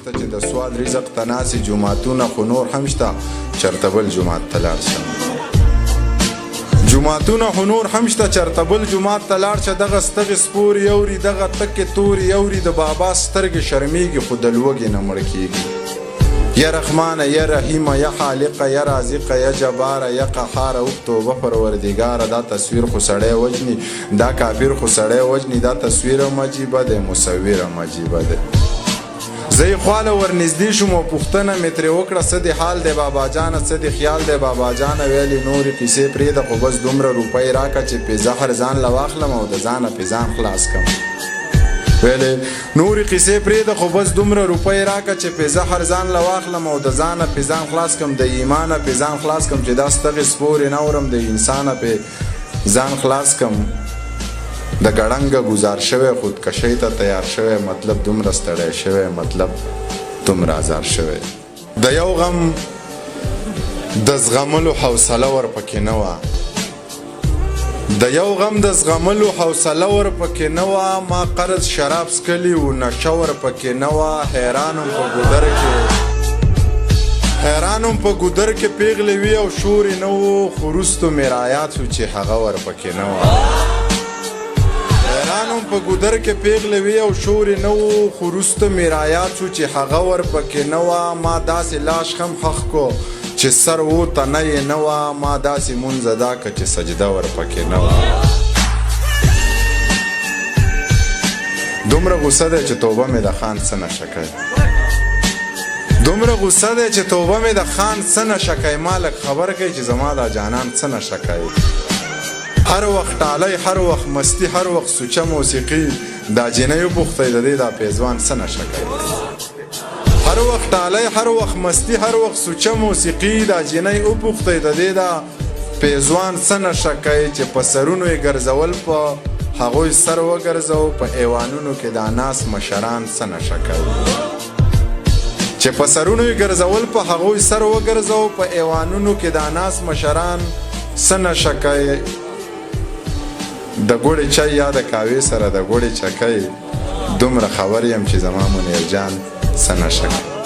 ته چې د سوال رزق ته ناسې جوماتونه خو نور هم شته چېرته بل جومات ته لاړ شه جوماتونه خو نور هم شته چېرته بل جومات ته لاړ شه دغه ستغې سپورې اوري دغه تکې تورې اوري د بابا سترګې شرمېږي خو د لوږې نه مړه کېږي یا رحمانه یا رحیمه یا خالقه یا رازقه یا جباره یا قهاره اوف توبه پروردګاره دا تصویر خو سړی وجني دا کافر خو سړی وجني دا تصویر هم عجیبه دی مصور هم عجیبه دی زه یې خواله ورنږدې شوم او پوښتنه مې ترې وکړه څه دې حال دی بابا جانه څه دې خیال دی بابا جانه ویلې نورې قیسې پرېږده خو بس دومره روپۍ راکړه چې پې زهر ځان له واخلم او د ځانه پې ځان خلاص کړم ویلې نورې قیسې پرېږده خو بس دومره روپۍ راکړه چې پې زهر ځان له واخلم او د ځانه پې ځان خلاص کړم د ایمانه پې ځان خلاص کړم چې دا ستغې سپورې نه اورم د انسانه پې ځان خلاص کړم د ګړنګه گزار شوی خودکشۍ ته تیار شوی مطلب دومره ستړی شوی مطلب دومره ازار شوی د یو غم د زغملو حوصله ورپکې نه وه د یو غم د زغملو حوصله ورپکې نه وه ما قرض شراب څکلي و نشه ورپکې نه وه حیرانم په ګودر کې پیغلې وي او شورې نه و خو وروستو مې رایاد شو چې هغه ورپکې نه وه حیرانم په ګودر کې پیغلې وي او شورې نه و خو وروسته مې رایاد شو چې هغه ورپکې نه وه ما داسې لاش هم خښ کو چې سر و تنه یې نه وه ما داسې مونځ ادا که چې سجده ورپکې نه وه دومره غوسه دی چې توبه مې د خان څه نشه کوي دومره غوسه دی چې توبه مې د خان څه نشه کوي ما لږ خبر کوي چې زما دا جانان څه نشه کوي هر وخت ټالی هر وخت مستی هر وخت سوچه موسیقي دا جینۍ وپوښتئ د دې دا پیزوان څه نشه کوي هر وخت ټالی هر وخت مستی هر وخت سوچه موسیقي دا جینۍ وپوښتئ د دې دا پیزوان څه نشه کوي چې په سرونو یې ګرځول په هغوی سر وګرځو په ایوانونو کې دا ناس مشران څه نشه کوي چې په سرونو یې ګرځول په هغوی سر وګرځو په ایوانونو کې دا ناس مشران څه نشه کوي د ګوړې چای یا د کاوې سره د ګوړې چکۍ دومره خبر یم چې زما منیر جان څه نشه کوي